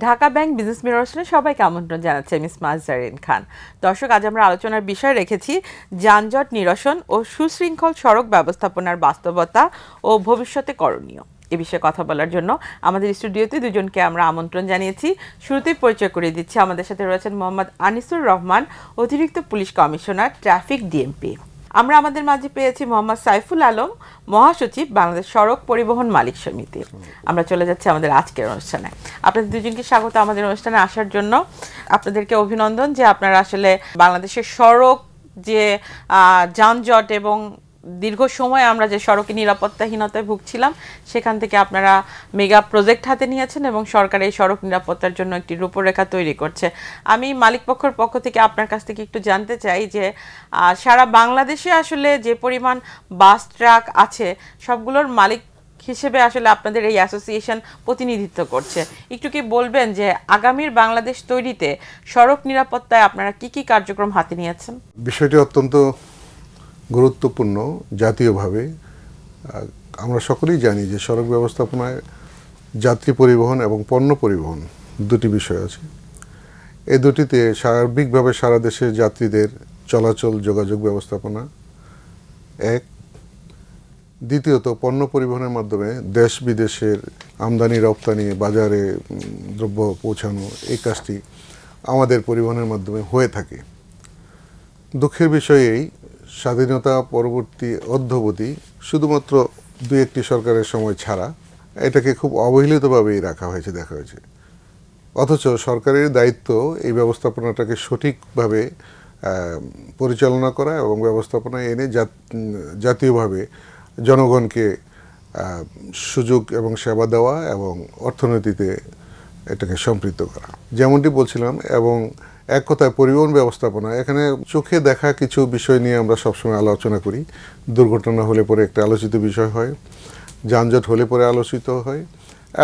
Dhaka bank business mirror আসলে সবাইকে আমন্ত্রণ জানাচ্ছি আমি স্মার্ট জারিন খান। দর্শক, আজ আমরা আলোচনার বিষয় রেখেছি যানজট নিরসন ও সুশৃঙ্খল সড়ক ব্যবস্থাপনার বাস্তবতা ও ভবিষ্যতে করণীয়। এ বিষয়ে কথা বলার জন্য আমাদের স্টুডিওতে দুজনকে আমরা আমন্ত্রণ জানিয়েছি। শুরুতেই পরিচয় করিয়ে দিচ্ছি, আমাদের সাথে রয়েছেন মোহাম্মদ আনিসুর রহমান, অতিরিক্ত পুলিশ কমিশনার, ট্রাফিক, ডিএমপি। আমরা আমাদের মাঝে পেয়েছি মোহাম্মদ সাইফুল আলম, মহাসচিব, বাংলাদেশ সড়ক পরিবহন মালিক সমিতি। আমরা চলে যাচ্ছি আমাদের আজকের অনুষ্ঠানে। আপনাদের দুজনকে স্বাগত আমাদের অনুষ্ঠানে আসার জন্য। আপনাদেরকে অভিনন্দন যে আপনারা আসলে বাংলাদেশের সড়ক যে যানজট এবং দীর্ঘ সময় আমরা যে সড়কে নিরাপত্তাহীনতায় ভুগছিলাম সেখান থেকে আপনারা মেগা প্রজেক্ট হাতে নিয়েছেন এবং সরকার এই সড়ক নিরাপত্তার জন্য একটি রূপরেখা তৈরি করছে। আমি মালিক পক্ষের পক্ষ থেকে আপনার কাছ থেকে একটু জানতে চাই যে সারা বাংলাদেশে আসলে যে পরিমাণ বাস ট্রাক আছে সবগুলোর মালিক হিসেবে আসলে আপনাদের এই অ্যাসোসিয়েশন প্রতিনিধিত্ব করছে। একটু কি বলবেন যে আগামীর বাংলাদেশ তৈরিতে সড়ক নিরাপত্তায় আপনারা কি কি কার্যক্রম হাতে নিয়েছেন? বিষয়টি অত্যন্ত গুরুত্বপূর্ণ জাতীয়ভাবে। আমরা সকলেই জানি যে সড়ক ব্যবস্থাপনায় যাত্রী পরিবহন এবং পণ্য পরিবহন দুটি বিষয় আছে। এই দুটিতে সার্বিকভাবে সারা দেশের যাত্রীদের চলাচল যোগাযোগ ব্যবস্থাপনা এক, দ্বিতীয়ত পণ্য পরিবহনের মাধ্যমে দেশ বিদেশের আমদানি রপ্তানি বাজারে দ্রব্য পৌঁছানো, এই কাজটি আমাদের পরিবহনের মাধ্যমে হয়ে থাকে। দুঃখের বিষয় এই, স্বাধীনতা পরবর্তী অদ্যাবধি শুধুমাত্র দুই একটি সরকারের সময় ছাড়া এটাকে খুব অবহেলিতভাবেই রাখা হয়েছে, দেখা হয়েছে। অথচ সরকারের দায়িত্ব এই ব্যবস্থাপনাটাকে সঠিকভাবে পরিচালনা করা এবং ব্যবস্থাপনায় এনে জাতীয়ভাবে জনগণকে সুযোগ এবং সেবা দেওয়া এবং অর্থনীতিতে এটাকে সম্পৃক্ত করা, যেমনটি বলছিলাম। এবং এক কথায় পরিবহন ব্যবস্থাপনা, এখানে চোখে দেখা কিছু বিষয় নিয়ে আমরা সবসময় আলোচনা করি। দুর্ঘটনা হলে পরে একটা আলোচিত বিষয় হয়, যানজট হলে পরে আলোচিত হয়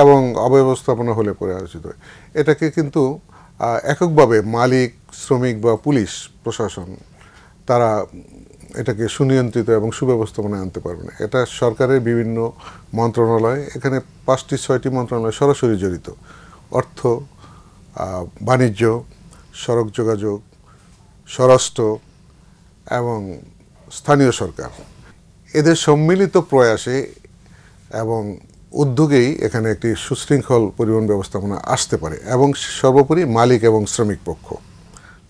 এবং অব্যবস্থাপনা হলে পরে আলোচিত হয়। এটাকে কিন্তু এককভাবে মালিক, শ্রমিক বা পুলিশ প্রশাসন তারা এটাকে সুনিয়ন্ত্রিত এবং সুব্যবস্থাপনায় আনতে পারবে না। এটা সরকারের বিভিন্ন মন্ত্রণালয়, এখানে 5-6টি মন্ত্রণালয় সরাসরি জড়িত। অর্থ, বাণিজ্য, সড়ক যোগাযোগ, স্বরাষ্ট্র এবং স্থানীয় সরকার, এদের সম্মিলিত প্রয়াসে এবং উদ্যোগেই এখানে একটি সুশৃঙ্খল পরিবহন ব্যবস্থাপনা আসতে পারে। এবং সর্বোপরি মালিক এবং শ্রমিক পক্ষ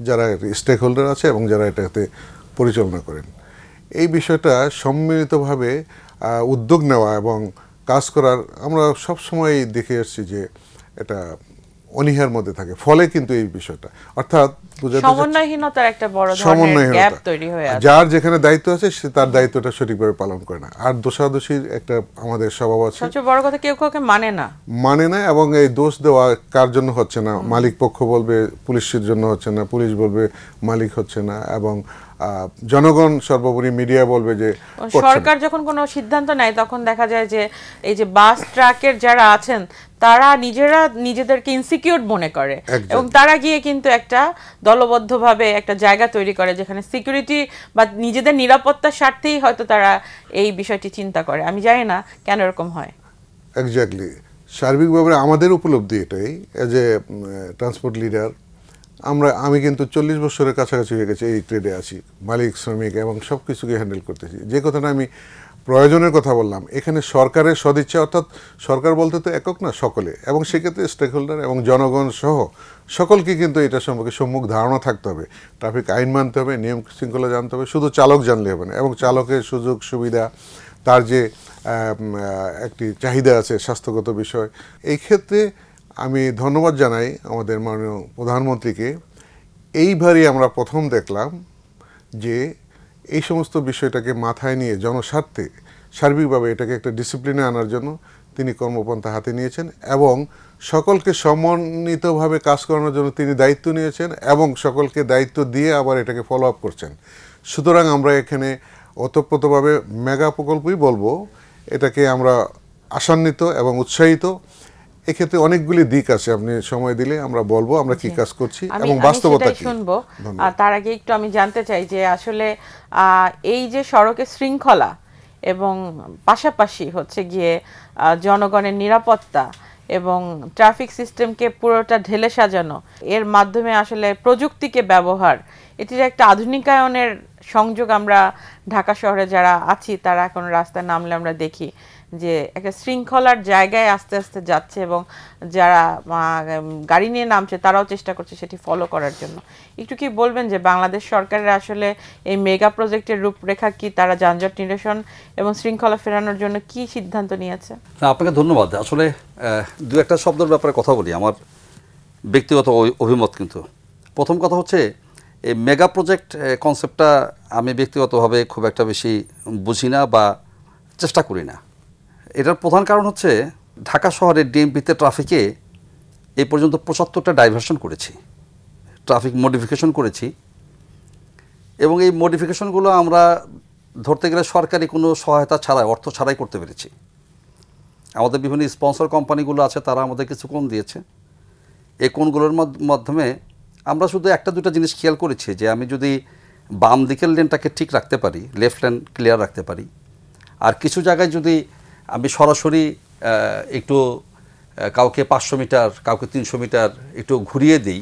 যারা স্টেক হোল্ডার আছে এবং যারা এটাতে পরিচালনা করেন, এই বিষয়টা সম্মিলিতভাবে উদ্যোগ নেওয়া এবং কাজ করার আমরা সবসময় দেখে এসেছি যে এটা অনীহার মধ্যে থাকে। ফলে কিন্তু এই বিষয়টা অর্থাৎ সমন্বয়হীনতার একটা বড় ধরনের গ্যাপ তৈরি হয়ে আছে। যার যেখানে দায়িত্ব আছে সে তার দায়িত্বটা সঠিকভাবে পালন করে না। আর দোষাদোষীর একটা আমাদের স্বভাব আছে। সবচেয়ে বড় কথা, কেউ কাউকে মানে না এবং এই দোষ দেওয়া কার জন্য হচ্ছে না, মালিক পক্ষ বলবে পুলিশের জন্য হচ্ছে না, পুলিশ বলবে মালিক হচ্ছে না, এবং জনগণ সর্বোপরি মিডিয়া বলবে যে সরকার যখন কোনো সিদ্ধান্ত নেয় তখন দেখা যায় যে এই যে বাস ট্রাকের যারা আছেন তারা নিজেদেরকে ইনসিকিউর মনে করে এবং তারা গিয়ে কিন্তু একটা দলবদ্ধভাবে একটা জায়গা তৈরি করে যেখানে সিকিউরিটি বা নিজেদের নিরাপত্তার স্বার্থেই হয়তো তারা এই বিষয়টি চিন্তা করে। আমি জানি না কেন এরকম হয়। এক্স্যাক্টলি, সার্বিকভাবে আমাদের উপলব্ধি এটাই। এজ এ ট্রান্সপোর্ট লিডার আমি কিন্তু 40 বছরের কাছাকাছি হয়ে গেছে এই ট্রেডে আছি, মালিক শ্রমিক এবং সব কিছুকে হ্যান্ডেল করতেছি। যে কথাটা আমি প্রয়োজনের কথা বললাম, এখানে সরকারের সদিচ্ছা, অর্থাৎ সরকার বলতে তো একক না, সকলে, এবং সেক্ষেত্রে স্টেক হোল্ডার এবং জনগণ সহ সকলকে কিন্তু এটা সম্পর্কে সম্মুখ ধারণা থাকতে হবে। ট্রাফিক আইন মানতে হবে, নিয়ম শৃঙ্খলা জানতে হবে, শুধু চালক জানলে হবে না, এবং চালকের সুযোগ সুবিধা, তার যে একটি চাহিদা আছে, স্বাস্থ্যগত বিষয়। এই ক্ষেত্রে আমি ধন্যবাদ জানাই আমাদের মাননীয় প্রধানমন্ত্রীকে। এইবারই আমরা প্রথম দেখলাম যে এই সমস্ত বিষয়টাকে মাথায় নিয়ে জনস্বার্থে সার্বিকভাবে এটাকে একটা ডিসিপ্লিনে আনার জন্য তিনি কর্মপন্থা হাতে নিয়েছেন এবং সকলকে সমন্বিতভাবে কাজ করানোর জন্য তিনি দায়িত্ব নিয়েছেন এবং সকলকে দায়িত্ব দিয়ে আবার এটাকে ফলো আপ করছেন। সুতরাং আমরা এখানে ওতপ্রোতভাবে মেগা প্রকল্পই বলবো, এটাকে আমরা আশান্বিত এবং উৎসাহিত। এক্ষেত্রে অনেকগুলি দিক আছে, আপনি সময় দিলে আমরা বলবো আমরা কি কাজ করছি এবং বাস্তবতা কি শুনবো। তার আগে একটু আমি জানতে চাই যে আসলে এই যে সড়কের শৃঙ্খলা এবং পাশাপাশি হচ্ছে গিয়ে জনগণের নিরাপত্তা এবং ট্রাফিক সিস্টেমকে পুরোটা ঢেলে সাজানো, এর মাধ্যমে আসলে প্রযুক্তিকে ব্যবহার, এটির একটা আধুনিকায়নের সংযোগ আমরা ঢাকা শহরে যারা আছি তারা এখন রাস্তায় নামলে আমরা দেখি যে একটা শৃঙ্খলার জায়গায় আস্তে আস্তে যাচ্ছে, এবং যারা গাড়ি নিয়ে নামছে তারাও চেষ্টা করছে সেটি ফলো করার জন্য। একটু কি বলবেন যে বাংলাদেশ সরকারের আসলে এই মেগা প্রজেক্টের রূপরেখা কি, তারা যানজট নিরসন এবং শৃঙ্খলা ফেরানোর জন্য কি সিদ্ধান্ত নিয়েছে? আপনাকে ধন্যবাদ। আসলে দু একটা শব্দের ব্যাপারে কথা বলি, আমার ব্যক্তিগত অভিমত। কিন্তু প্রথম কথা হচ্ছে এই মেগা প্রজেক্ট কনসেপ্টটা আমি ব্যক্তিগতভাবে খুব একটা বেশি বুঝি না বা চেষ্টা করি না। এটার প্রধান কারণ হচ্ছে ঢাকা শহরের ডিএমপিতে ট্রাফিকে এই পর্যন্ত 75টা ডাইভারশন করেছি, ট্রাফিক মডিফিকেশন করেছি, এবং এই মডিফিকেশনগুলো আমরা ধরতে গেলে সরকারি কোনো সহায়তা ছাড়াই, অর্থ ছাড়াই করতে পেরেছি। আমাদের বিভিন্ন স্পন্সর কোম্পানিগুলো আছে, তারা আমাদের কিছু কোণ দিয়েছে। এই কোণগুলোর মাধ্যমে আমরা শুধু একটা দুটো জিনিস খেয়াল করেছি যে আমি যদি বাম দিকের লেনটাকে ঠিক রাখতে পারি, লেফট লেন ক্লিয়ার রাখতে পারি, আর কিছু জায়গায় যদি আমি সরাসরি একটু কাউকে 500 মিটার, কাউকে 300 মিটার একটু ঘুরিয়ে দিই,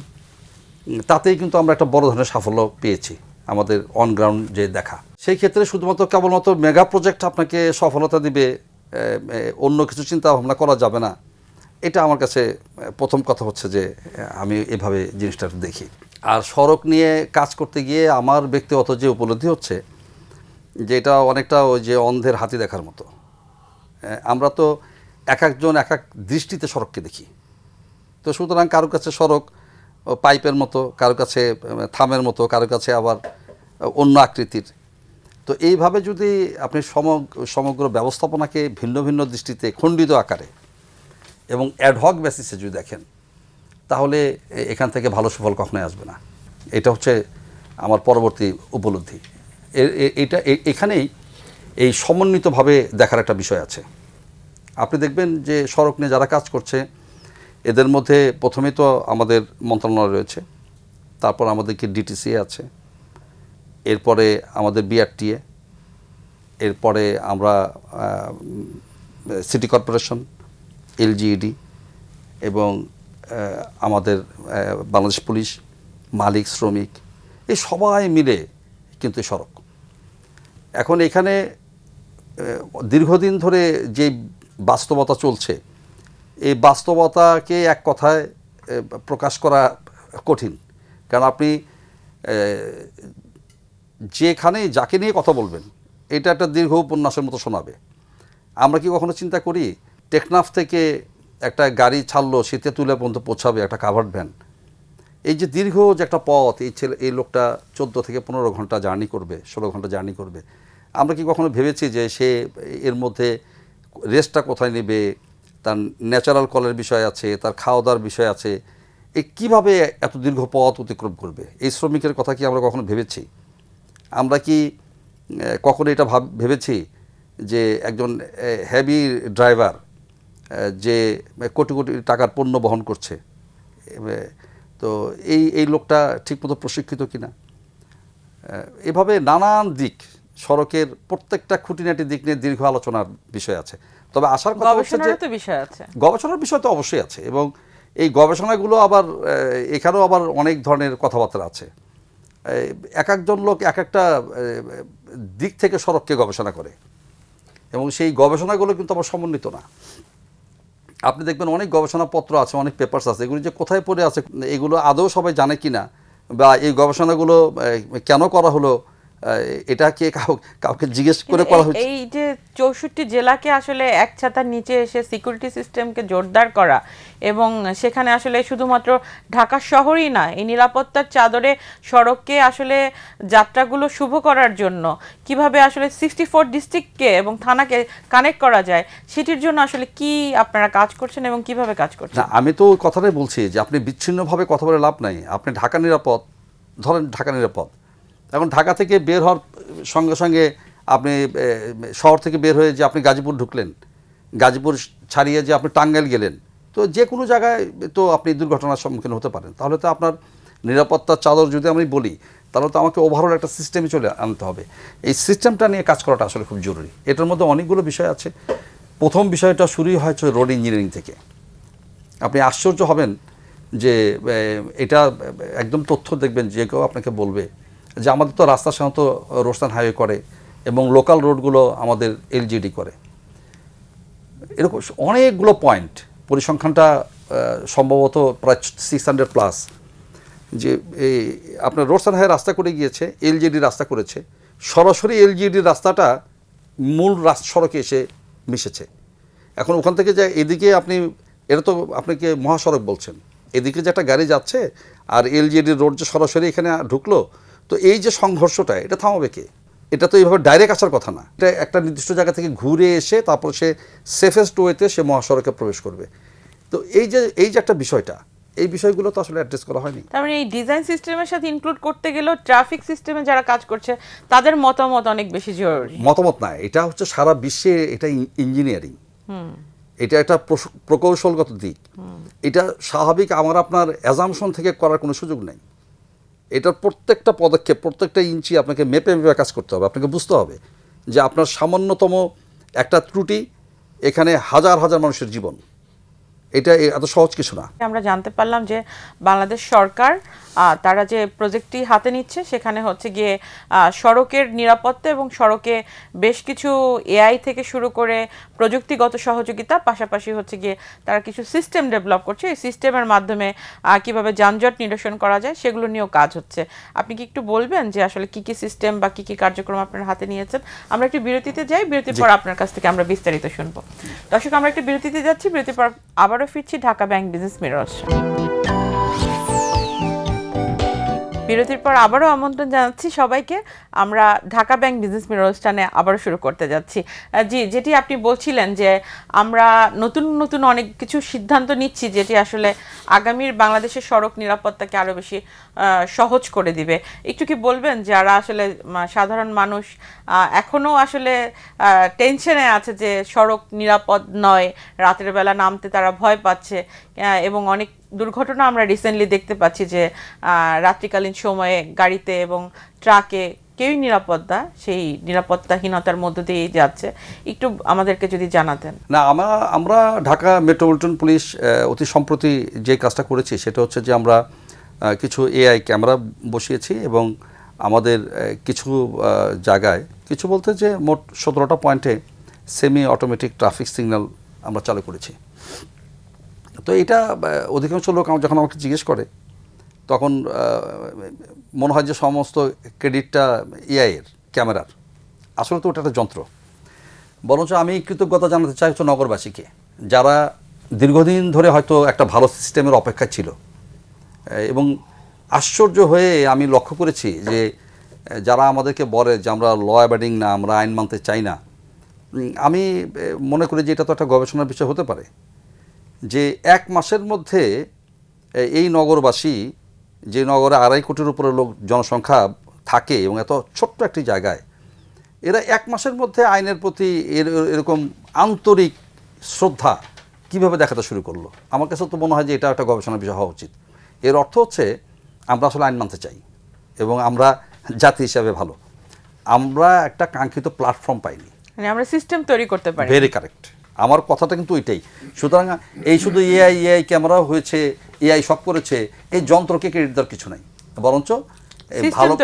তাতেই কিন্তু আমরা একটা বড় ধরনের সাফল্য পেয়েছি আমাদের অন গ্রাউন্ড যে দেখা। সেই ক্ষেত্রে শুধুমাত্র কেবলমাত্র মেগা প্রজেক্ট আপনাকে সফলতা দিবে, অন্য কিছু চিন্তা ভাবনা করা যাবে না। এটা আমার কাছে প্রথম কথা হচ্ছে যে আমি এভাবে জিনিসটা দেখি। আর সড়ক নিয়ে কাজ করতে গিয়ে আমার ব্যক্তিগত যে উপলব্ধি হচ্ছে যে এটা অনেকটা ওই যে অন্ধের হাতি দেখার মতো। আমরা তো এক একজন এক এক দৃষ্টিতে সড়ককে দেখি। তো সুতরাং কারো কাছে সড়ক পাইপের মতো, কারো কাছে থামের মতো, কারো কাছে আবার অন্য আকৃতির। তো এইভাবে যদি আপনি সমগ্র ব্যবস্থাপনাকে ভিন্ন ভিন্ন দৃষ্টিতে খণ্ডিত আকারে এবং অ্যাডহক বেসিসে যদি দেখেন, তাহলে এখান থেকে ভালো সুফল কখনোই আসবে না। এটা হচ্ছে আমার পরবর্তী উপলব্ধি। এখানেই এই সমন্বিতভাবে দেখার একটা বিষয় আছে। আপনি দেখবেন যে সড়ক নিয়ে যারা কাজ করছে এদের মধ্যে প্রথমেই তো আমাদের মন্ত্রণালয় রয়েছে, তারপর আমাদেরকে ডিটিসি আছে, এরপরে আমাদের বিআরটিএ, এরপরে আমরা সিটি কর্পোরেশন, এলজিইডি এবং আমাদের বাংলাদেশ পুলিশ, মালিক, শ্রমিক, এই সবাই মিলে কিন্তু সড়ক। এখন এখানে দীর্ঘদিন ধরে যে বাস্তবতা চলছে, এই বাস্তবতাকে এক কথায় প্রকাশ করা কঠিন। কারণ আপনি যেখানেই যাকে নিয়ে কথা বলবেন এটা একটা দীর্ঘ উপন্যাসের মতো শোনাবে। আমরা কি কখনো চিন্তা করি টেকনাফ থেকে একটা গাড়ি ছাড়লো শীতেতুলা পর্যন্ত পৌঁছাবে একটা কাভার্ড ভ্যান? এই যে দীর্ঘ যে একটা পথ, এই লোকটা 14 থেকে 15 ঘন্টা জার্নি করবে, 16 ঘন্টা জার্নি করবে। আমরা কি কখনো ভেবেছি যে সে এর মধ্যে রেস্টটা কোথায় নেবে, তার ন্যাচারাল কলের বিষয় আছে, তার খাওয়া দাওয়ার বিষয় আছে, কীভাবে এত দীর্ঘ পথ অতিক্রম করবে? এই শ্রমিকের কথা কি আমরা কখনো ভেবেছি? আমরা কি কখনো এটা ভেবেছি যে একজন হেভি ড্রাইভার যে কোটি কোটি টাকার পণ্য বহন করছে, তো এই লোকটা ঠিকমতো প্রশিক্ষিত কিনা? এভাবে নানান দিক, সড়কের প্রত্যেকটা খুঁটিনাটি দিক নিয়ে দীর্ঘ আলোচনার বিষয় আছে। তবে আসার কথা হচ্ছে যে গবেষণার বিষয় তো অবশ্যই আছে, এবং এই গবেষণাগুলো আবার এখানেও আবার অনেক ধরনের কথাবার্তা আছে। এক একজন লোক এক একটা দিক থেকে সড়ককে গবেষণা করে, এবং সেই গবেষণাগুলো কিন্তু আবার সমন্বিত না। আপনি দেখবেন অনেক গবেষণাপত্র আছে, অনেক পেপারস আছে, এগুলো যে কোথায় পড়ে আছে এগুলো আদৌ সবাই জানে কি না, বা এই গবেষণাগুলো কেন করা হলো এটা কি কাউকে জিজ্ঞেস করে করা হচ্ছে? এই যে 64 জেলাকে আসলে এক ছাতার নিচে এসে সিকিউরিটি সিস্টেমকে জোরদার করা, এবং সেখানে আসলে শুধুমাত্র ঢাকা শহরই না, এই নিরাপত্তার চাদরে সড়ককে আসলে যাত্রাগুলো শুভ করার জন্য কিভাবে আসলে 64 ডিস্ট্রিক্টকে এবং থানাকে কানেক্ট করা যায়, সেটির জন্য আসলে কি আপনারা কাজ করছেন এবং কিভাবে কাজ করছেন? না, আমি তো ওই কথাটাই বলছি যে আপনি বিচ্ছিন্নভাবে কথা বলে লাভ নাই। আপনি ঢাকা নিরাপদ ধরেন, ঢাকা নিরাপদ, এখন ঢাকা থেকে বের হওয়ার সঙ্গে সঙ্গে আপনি শহর থেকে বের হয়ে যে আপনি গাজীপুর ঢুকলেন, গাজীপুর ছাড়িয়ে যে আপনি টাঙ্গাইল গেলেন, তো যে কোনো জায়গায় তো আপনি দুর্ঘটনার সম্মুখীন হতে পারেন। তাহলে তো আপনার নিরাপত্তার চাদর যদি আমি বলি, তাহলে তো আমাকে ওভারঅল একটা সিস্টেমে চলে আনতে হবে। এই সিস্টেমটা নিয়ে কাজ করাটা আসলে খুব জরুরি। এটার মধ্যে অনেকগুলো বিষয় আছে। প্রথম বিষয়টা শুরুই হয়েছে রোড ইঞ্জিনিয়ারিং থেকে। আপনি আশ্চর্য হবেন যে এটা একদম তথ্য দেখবেন যে কেউ আপনাকে বলবে যে আমাদের তো রাস্তা সাধারণত রোশনান হাইওয়ে করে এবং লোকাল রোডগুলো আমাদের এলজিডি করে। এরকম অনেকগুলো পয়েন্ট, পরিসংখ্যানটা সম্ভবত প্রায় 600+, যে এই আপনার রোশনান হাইওয়ে রাস্তা করে গিয়েছে, এলজিডি রাস্তা করেছে, সরাসরি এলজিডির রাস্তাটা মূল সড়কে এসে মিশেছে। এখন ওখান থেকে যে এদিকে আপনি, এটা তো আপনাকে মহাসড়ক বলছেন, এদিকে যে একটা গাড়ি যাচ্ছে আর এলজিডি রোড যে সরাসরি এখানে ঢুকলো, তো এই যে সংঘর্ষটা এটা থামাবে কে? এটা তো এইভাবে ডাইরেক্ট আসার কথা না, এটা একটা নির্দিষ্ট জায়গা থেকে ঘুরে এসে তারপর সে সেফেস্ট ওয়েতে সে মহাসড়কে প্রবেশ করবে। তো এই যে একটা বিষয়টা, এই বিষয়গুলো তো আসলে অ্যাড্রেস করা হয়নি। তার মানে এই ডিজাইন সিস্টেমের সাথে ইনক্লুড করতে গেলেও ট্রাফিক সিস্টেমে যারা কাজ করছে তাদের মতামত অনেক বেশি জরুরি। মতামত না, এটা হচ্ছে সারা বিশ্বে এটা ইঞ্জিনিয়ারিং, এটা একটা প্রকৌশলগত দিক, এটা স্বাভাবিক আমার আপনার অ্যাজামশন থেকে করার কোনো সুযোগ নেই। এটার প্রত্যেকটা পদক্ষেপ, প্রত্যেকটা ইঞ্চি আপনাকে মেপে মেপে কাজ করতে হবে। আপনাকে বুঝতে হবে যে আপনার সামান্যতম একটা ত্রুটি এখানে হাজার হাজার মানুষের জীবন, এটা এত সহজ কিছু না। আমরা জানতে পারলাম যে বাংলাদেশ সরকার তারা যে প্রজেক্টটি হাতে নিচ্ছে সেখানে হচ্ছে গিয়ে সড়কের নিরাপত্তা এবং সড়কে বেশ কিছু এআই থেকে শুরু করে প্রযুক্তিগত সহযোগিতা, পাশাপাশি হচ্ছে গিয়ে তারা কিছু সিস্টেম ডেভেলপ করছে। এই সিস্টেমের মাধ্যমে কিভাবে যানজট নিরসন করা যায় সেগুলো নিয়েও কাজ হচ্ছে। আপনি কি একটু বলবেন যে আসলে কি কি সিস্টেম বা কি কি কার্যক্রম আপনার হাতে নিয়েছেন? আমরা একটু বিরতিতে যাই, বিরতির পর আপনার কাছ থেকে আমরা বিস্তারিত শুনবো। দর্শক, আমরা একটু বিরতিতে যাচ্ছি, বিরতির পর আবারও ফিরছি ঢাকা ব্যাংক বিজনেস মিরর। বিরতির পর আবারও আমন্ত্রণ জানাচ্ছি সবাইকে। আমরা ঢাকা ব্যাংক বিজনেস মিরর অনুষ্ঠানে আবারও শুরু করতে যাচ্ছি। জি, যেটি আপনি বলছিলেন যে আমরা নতুন নতুন অনেক কিছু সিদ্ধান্ত নিচ্ছি যেটি আসলে আগামীর বাংলাদেশের সড়ক নিরাপত্তাকে আরও বেশি সহজ করে দিবে। একটু কি বলবেন যারা আসলে সাধারণ মানুষ এখনও আসলে টেনশনে আছে যে সড়ক নিরাপদ নয়, রাতের বেলা নামতে তারা ভয় পাচ্ছে এবং অনেক দুর্ঘটনা আমরা রিসেন্টলি দেখতে পাচ্ছি যে রাত্রিকালীন সময়ে গাড়িতে এবং ট্রাকে কেউই সেই নিরাপত্তাহীনতার মধ্য দিয়েই যাচ্ছে। একটু আমাদেরকে যদি জানাতেন। না, আমরা ঢাকা মেট্রোপলিটন পুলিশ অতি সম্প্রতি যে কাজটা করেছি সেটা হচ্ছে যে আমরা কিছু এআই ক্যামেরা বসিয়েছি এবং আমাদের কিছু জায়গায়, কিছু বলতে যে মোট 17টা পয়েন্টে সেমি অটোমেটিক ট্রাফিক সিগন্যাল আমরা চালু করেছি। তো এটা অধিকাংশ লোক যখন আমাকে জিজ্ঞেস করে তখন মনে হয় যে সমস্ত ক্রেডিটটা এআইয়ের ক্যামেরার। আসলে তো ওটা একটা যন্ত্র। বরঞ্চ আমি কৃতজ্ঞতা জানাতে চাই হচ্ছে নগরবাসীকে, যারা দীর্ঘদিন ধরে হয়তো একটা ভালো সিস্টেমের অপেক্ষা ছিল এবং আশ্চর্য হয়ে আমি লক্ষ্য করেছি যে যারা আমাদেরকে বলে যে আমরা ল অ্যাবাইডিং না, আমরা আইন মানতে চাই না, আমি মনে করি যে এটা তো একটা গবেষণার বিষয় হতে পারে যে 1 মাসের মধ্যে এই নগরবাসী, যে নগরে 2.5 কোটির উপরে লোক জনসংখ্যা থাকে এবং এত ছোট্ট একটি জায়গায়, এরা 1 মাসের মধ্যে আইনের প্রতি এরকম আন্তরিক শ্রদ্ধা কিভাবে দেখাতে শুরু করলো। আমার কাছে তো মনে হয় যে এটা একটা গবেষণার বিষয় হওয়া উচিত। এর অর্থ হচ্ছে আমরা আসলে আইন মানতে চাই এবং আমরা জাতি হিসাবে ভালো, আমরা একটা কাঙ্ক্ষিত প্ল্যাটফর্ম পাইনি, মানে আমরা সিস্টেম তৈরি করতে পারি। ভেরি কারেক্ট, আমার কথাটা কিন্তু ওইটাই। সুতরাং এই শুধু এআই ক্যামেরা হয়েছে, এআই সব করেছে, এই যন্ত্রকে ক্রেডিট দেওয়ার কিছু নাই, বরঞ্চ ভালো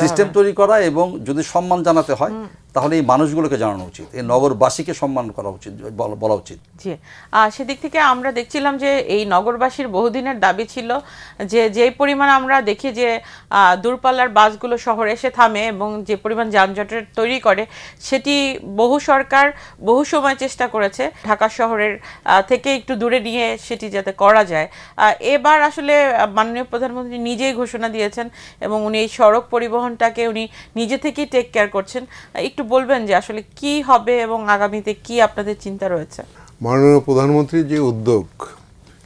সিস্টেম তৈরি করা এবং যদি সম্মান জানাতে হয় তাহলে এই মানুষগুলোকে জানানো উচিত, এই নগরবাসীকে সম্মান করা উচিত, বলা উচিত। জি, সেদিক থেকে আমরা দেখছিলাম যে এই নগরবাসীর বহুদিনের দাবি ছিল যে যেই পরিমাণ আমরা দেখি যে দূরপাল্লার বাসগুলো শহরে এসে থামে এবং যে পরিমাণ যানজটের তৈরি করে, সেটি বহু সরকার বহু সময় চেষ্টা করেছে ঢাকা শহরের থেকে একটু দূরে নিয়ে সেটি যাতে করা যায়। এবার আসলে মাননীয় প্রধানমন্ত্রী নিজেই ঘোষণা দিয়েছেন এবং উনি এই সড়ক পরিবহনটাকে উনি নিজে থেকেই টেক কেয়ার করছেন। একটু বলবেন যে আসলে কি হবে এবং আগামীতে কি আপনাদের চিন্তা রয়েছে? মাননীয় প্রধানমন্ত্রীর যে উদ্যোগ,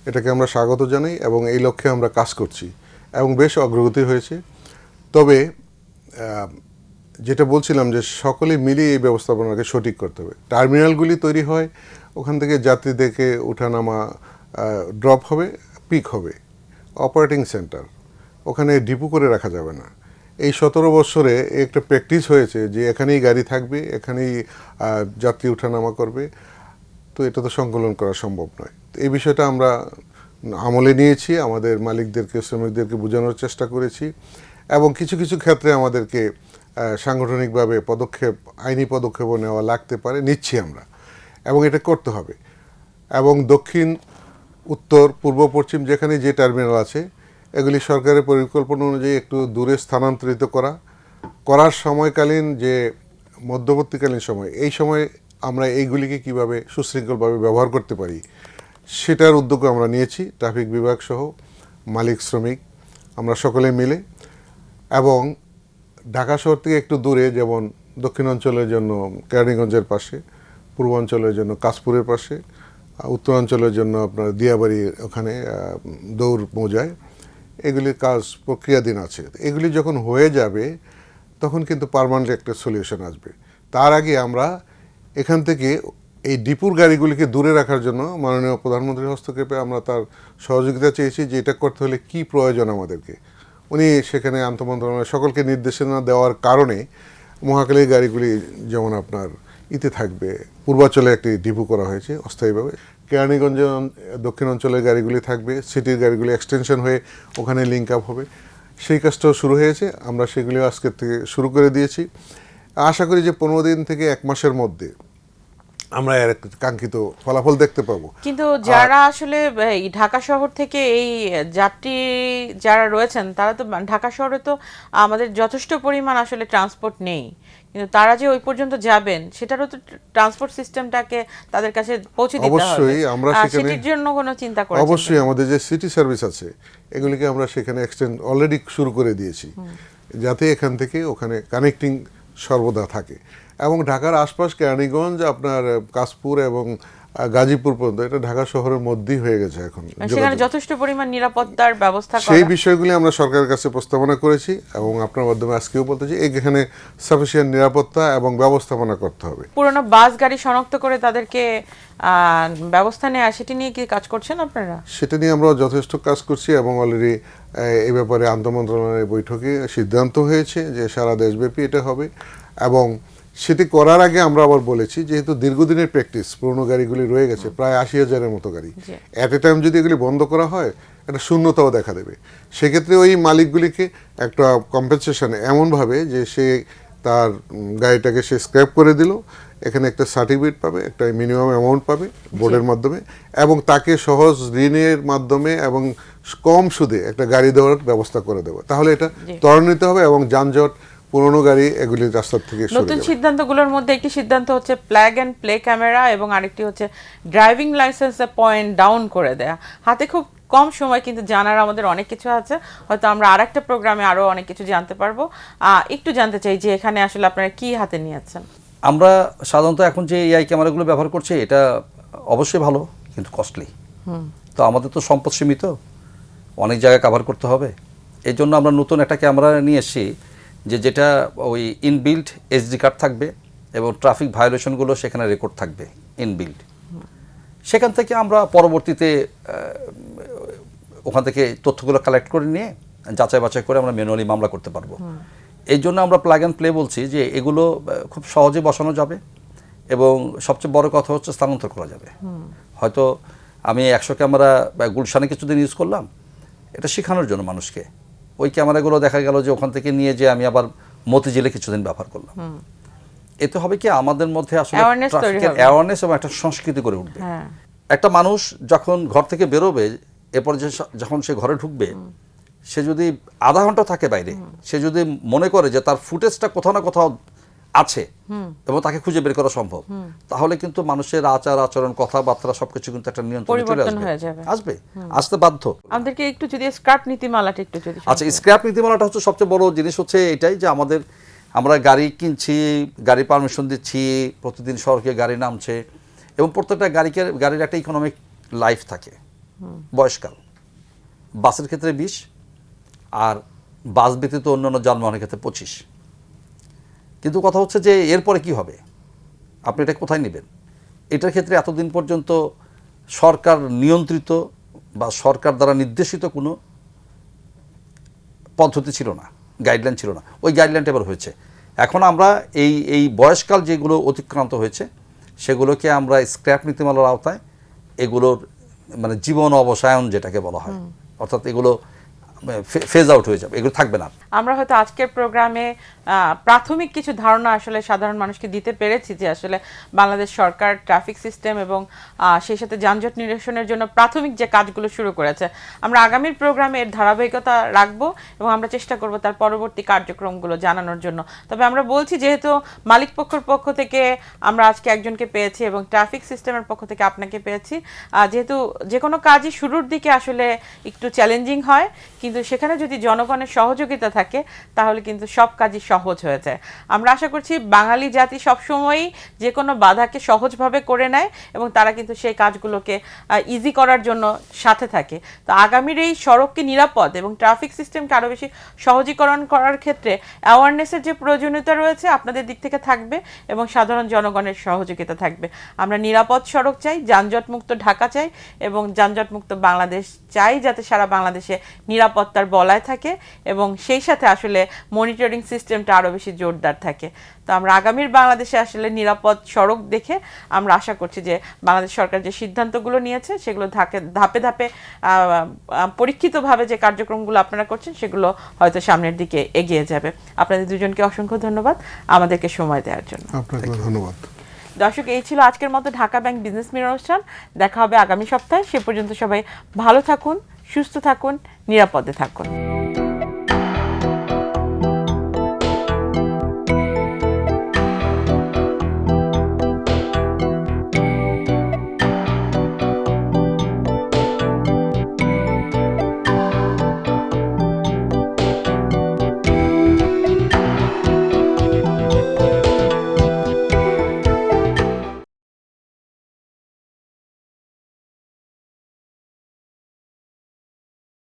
এটাকে আমরা স্বাগত জানাই এবং এই লক্ষ্যে আমরা কাজ করছি এবং বেশ অগ্রগতি হয়েছে। তবে যেটা বলছিলাম যে সকলে মিলিয়ে এই ব্যবস্থাপনাকে সঠিক করতে হবে। টার্মিনালগুলি তৈরি হয়, ওখান থেকে যাত্রীদেরকে ওঠানামা ড্রপ হবে, পিক হবে, অপারেটিং সেন্টার, ওখানে ডিপো করে রাখা যাবে না। এই 17 বছরে একটা প্র্যাকটিস হয়েছে যে এখানেই গাড়ি থাকবে, এখানেই যাত্রী ওঠানামা করবে। তো এটা তো সংকলন করা সম্ভব নয়। এই বিষয়টা আমরা আমলে নিয়েছি, আমাদের মালিকদেরকে শ্রমিকদেরকে বোঝানোর চেষ্টা করেছি এবং কিছু কিছু ক্ষেত্রে আমাদেরকে সাংগঠনিকভাবে আইনি পদক্ষেপও নেওয়া লাগতে পারে, নিচ্ছি আমরা, এবং এটা করতে হবে। এবং দক্ষিণ, উত্তর, পূর্ব, পশ্চিম যেখানে যে টার্মিনাল আছে এগুলি সরকারের পরিকল্পনা অনুযায়ী একটু দূরে স্থানান্তরিত করার সময়কালীন যে মধ্যবর্তীকালীন সময়, এই সময় আমরা এইগুলিকে কিভাবে সুশৃঙ্খলভাবে ব্যবহার করতে পারি সেটার উদ্যোগ আমরা নিয়েছি, ট্রাফিক বিভাগ সহ মালিক শ্রমিক আমরা সকলে মিলে। এবং ঢাকা শহর থেকে একটু দূরে, যেমন দক্ষিণাঞ্চলের জন্য কেরানীগঞ্জের পাশে, পূর্বাঞ্চলের জন্য কাশপুরের পাশে, উত্তরাঞ্চলের জন্য আপনার দিয়াবাড়ির ওখানে দৌড় মৌজায়, এগুলির কাজ প্রক্রিয়াধীন আছে। এগুলি যখন হয়ে যাবে তখন কিন্তু পার্মানেন্ট একটা সলিউশন আসবে। তার আগে আমরা এখান থেকে এই ডিপুর গাড়িগুলিকে দূরে রাখার জন্য মাননীয় প্রধানমন্ত্রীর হস্তক্ষেপে আমরা তার সহযোগিতা চেয়েছি যে এটা করতে হলে কী প্রয়োজন আমাদেরকে। উনি সেখানে আন্তঃমন্ত্রণালয় সকলকে নির্দেশনা দেওয়ার কারণে মহাখালীর গাড়িগুলি যেমন আপনার থাকবে, পূর্বাঞ্চলে একটি ডিপু করা হয়েছে অস্থায়ীভাবে, কেরানীগঞ্জ দক্ষিণ অঞ্চলের গাড়িগুলি থাকবে, সিটির গাড়িগুলি এক্সটেনশন হয়ে ওখানে লিঙ্ক আপ হবে। সেই কাজটাও শুরু হয়েছে, আমরা সেগুলিও আজকের থেকে শুরু করে দিয়েছি। আশা করি যে 15 দিন থেকে 1 মাসের মধ্যে আমরা এর কাঙ্ক্ষিত ফলাফল দেখতে পাবো। কিন্তু যারা আসলে এই ঢাকা শহর থেকে এই যাত্রী যারা রয়েছেন তারা তো ঢাকা শহরে তো আমাদের যথেষ্ট পরিমাণ আসলে ট্রান্সপোর্ট নেই, কিন্তু তারা যে ওই পর্যন্ত যাবেন সেটারও তো ট্রান্সপোর্ট সিস্টেমটাকে তাদের কাছে পৌঁছে দিতে হবে। অবশ্যই আমরা সেখানে সেটির জন্য কোনো চিন্তা করেছেন? অবশ্যই আমাদের যে সিটি সার্ভিস আছে এগুলিকে আমরা সেখানে এক্সটেন্ড অলরেডি শুরু করে দিয়েছি, যাতে এখান থেকে ওখানে কানেক্টিং সর্বদা থাকে। এবং ঢাকার আশপাশ কেরানীগঞ্জ, আপনার কাশপুর এবং গাজীপুর পর্যন্ত এটা ঢাকা শহরের মধ্যেই হয়ে গেছে এখন। সেখানে যথেষ্ট পরিমাণ নিরাপত্তার ব্যবস্থা করা, সেই বিষয়গুলি আমরা সরকারের কাছে প্রস্তাবনা করেছি এবং আপনার মাধ্যমে আজকেও বলতেছি এখানে সাফিসিয়েন্ট নিরাপত্তা এবং ব্যবস্থাপনা করতে হবে। পুরোনো বাস গাড়ি শনাক্ত করে তাদেরকে ব্যবস্থা নেওয়া, সেটি নিয়ে কি কাজ করছেন আপনারা? সেটা নিয়ে আমরা যথেষ্ট কাজ করছি এবং অলরেডি এই ব্যাপারে আন্তঃমন্ত্রণালয়ের বৈঠকে সিদ্ধান্ত হয়েছে যে সারা দেশব্যাপী এটা হবে। এবং সেটি করার আগে আমরা আবার বলেছি, যেহেতু দীর্ঘদিনের প্র্যাকটিস, পুরোনো গাড়িগুলি রয়ে গেছে প্রায় 80,000-এর মতো গাড়ি, অ্যাট এ টাইম যদি এগুলি বন্ধ করা হয় একটা শূন্যতাও দেখা দেবে। সেক্ষেত্রে ওই মালিকগুলিকে একটা কম্পেনসেশন এমনভাবে যে সে তার গাড়িটাকে সে স্ক্র্যাপ করে দিল, এখানে একটা সার্টিফিকেট পাবে, একটা মিনিমাম অ্যামাউন্ট পাবে বোর্ডের মাধ্যমে, এবং তাকে সহজ ঋণের মাধ্যমে এবং কম সুদে একটা গাড়ি দেওয়ার ব্যবস্থা করে দেবো। তাহলে এটা ত্বরান্বিত হবে এবং যানজট, পুরোনো গাড়ি এগুলি রাস্তার থেকে সরে যাবে। নতুন সিদ্ধান্তগুলোর মধ্যে একটি সিদ্ধান্ত হচ্ছে প্লাগ অ্যান্ড প্লে ক্যামেরা এবং আরেকটি হচ্ছে ড্রাইভিং লাইসেন্সের পয়েন্ট ডাউন করে দেয়া। হাতে খুব কম সময়, কিন্তু জানার আমাদের অনেক কিছু আছে, হয়তো আমরা আরেকটা প্রোগ্রামে আরো অনেক কিছু জানতে পারবো। একটু জানতে চাই যে এখানে আসলে আপনারা কি হাতে নিয়েছেন? আমরা সাধারণত এখন যে এআই ক্যামেরাগুলো ব্যবহার করছি এটা অবশ্যই ভালো, কিন্তু কস্টলি। তো আমাদের তো সম্পদ সীমিত, অনেক জায়গায় কভার করতে হবে। এই জন্য আমরা নতুন একটা ক্যামেরা নিয়ে এসেছি যেটা ওই ইনবিল্ট এসডি কার্ড থাকবে এবং ট্রাফিক ভায়োলেশনগুলো সেখানে রেকর্ড থাকবে ইনবিল্ট। সেখান থেকে আমরা পরবর্তীতে ওখান থেকে তথ্যগুলো কালেক্ট করে নিয়ে যাচাই বাছাই করে আমরা ম্যানুয়ালি মামলা করতে পারবো। এই জন্য আমরা প্লাগ অ্যান্ড প্লে বলছি যে এগুলো খুব সহজে বসানো যাবে এবং সবচেয়ে বড় কথা হচ্ছে স্থানান্তর করা যাবে। হয়তো আমি 100 ক্যামেরা গুলশানে কিছুদিন ইউজ করলাম, এটা শেখানোর জন্য মানুষকে। ওই ক্যামেরাগুলো দেখা গেল যে ওখান থেকে নিয়ে যে আমি আবার মতিঝিলে কিছুদিন ব্যবহার করলাম। এতে হবে কি আমাদের মধ্যে আসলে ট্রাফিকের অ্যাওয়ারনেস এবং একটা সংস্কৃতি করে উঠবে। একটা মানুষ যখন ঘর থেকে বেরোবে, এরপর যখন সে ঘরে ঢুকবে, সে যদি আধা ঘন্টা থাকে বাইরে, সে যদি মনে করে যে তার ফুটেজটা কোথাও না কোথাও আছে এবং তাকে খুঁজে বের করা সম্ভব, তাহলে কিন্তু মানুষের আচার আচরণ, কথাবার্তা সবকিছু কিন্তু একটা নিয়ন্ত্রণে চলে আসবে, আসতে বাধ্য। আমাদেরকে একটু যদি স্ক্র্যাপ নীতিমালাটা একটু যদি। আচ্ছা, স্ক্র্যাপ নীতিমালাটা হচ্ছে সবচেয়ে বড় জিনিস হচ্ছে এটাই যে আমরা গাড়ি কিনছি, গাড়ি পারমিশন দিচ্ছি, প্রতিদিন সড়কে গাড়ি নামছে এবং প্রত্যেকটা গাড়ির একটা ইকোনমিক লাইফ থাকে, বয়সকাল। বাসের ক্ষেত্রে 20 আর বাস ব্যতীত অন্যান্য যানবাহনের ক্ষেত্রে 25। কিন্তু কথা হচ্ছে যে এরপরে কি হবে, আপনি এটা কোথায় নেবেন? এটার ক্ষেত্রে এতদিন পর্যন্ত সরকার নিয়ন্ত্রিত বা সরকার দ্বারা নির্দেশিত কোনো পদ্ধতি ছিল না, গাইডলাইন ছিল না। ওই গাইডলাইনটা এবার হয়েছে। এখন আমরা এই বয়সকাল যেগুলো অতিক্রান্ত হয়েছে সেগুলোকে আমরা স্ক্র্যাপ নীতিমালার আওতায় এগুলোর মানে জীবন অবসায়ন যেটাকে বলা হয়, অর্থাৎ এগুলো ফেজ আউট হয়ে যাবে, এগুলো থাকবে না। আমরা হয়তো আজকের প্রোগ্রামে প্রাথমিক কিছু ধারণা আসলে সাধারণ মানুষকে দিতে পেরেছি যে আসলে বাংলাদেশ সরকার ট্রাফিক সিস্টেম এবং সেই সাথে যানজট নিরসনের জন্য প্রাথমিক যে কাজগুলো শুরু করেছে। আমরা আগামীর প্রোগ্রামে এর ধারাবাহিকতা রাখবো এবং আমরা চেষ্টা করব তার পরবর্তী কার্যক্রমগুলো জানানোর জন্য। তবে আমরা বলছি যেহেতু মালিক পক্ষের পক্ষ থেকে আমরা আজকে একজনকে পেয়েছি এবং ট্রাফিক সিস্টেমের পক্ষ থেকে আপনাকে পেয়েছি, যেহেতু যে কোনো কাজই শুরুর দিকে আসলে একটু চ্যালেঞ্জিং হয়, কিন্তু সেখানে যদি জনগণের সহযোগিতা থাকে তাহলে কিন্তু সব কাজই সহজ হয়ে যায়। আমরা আশা করছি বাঙালি জাতি সবসময়ই যে কোনো বাধাকে সহজভাবে করে নেয় এবং তারা কিন্তু সেই কাজগুলোকে ইজি করার জন্য সাথে থাকে। তো আগামীর এই সড়ককে নিরাপদ এবং ট্রাফিক সিস্টেমকে আরও বেশি সহজীকরণ করার ক্ষেত্রে অ্যাওয়ারনেসের যে প্রয়োজনীয়তা রয়েছে আপনাদের দিক থেকে থাকবে এবং সাধারণ জনগণের সহযোগিতা থাকবে। আমরা নিরাপদ সড়ক চাই, যানজটমুক্ত ঢাকা চাই এবং যানজটমুক্ত বাংলাদেশ চাই, যাতে সারা বাংলাদেশে নিরাপত্তার বলয় থাকে এবং সেই সাথে আসলে মনিটরিং সিস্টেমটা আরও বেশি জোরদার থাকে। তো আমরা আগামীর বাংলাদেশে আসলে নিরাপদ সড়ক দেখে আমরা আশা করছি যে বাংলাদেশ সরকার যে সিদ্ধান্তগুলো নিয়েছে সেগুলো ধাপে ধাপে পরীক্ষিতভাবে যে কার্যক্রমগুলো আপনারা করছেন সেগুলো হয়তো সামনের দিকে এগিয়ে যাবে। আপনাদের দুজনকে অসংখ্য ধন্যবাদ আমাদেরকে সময় দেওয়ার জন্য। আপনাকে ধন্যবাদ। দর্শক, এই ছিল আজকের মতো ঢাকা ব্যাংক বিজনেস মিরর অনুষ্ঠান। দেখা হবে আগামী সপ্তাহে। সে পর্যন্ত সবাই ভালো থাকুন, সুস্থ থাকুন, নিরাপদে থাকুন।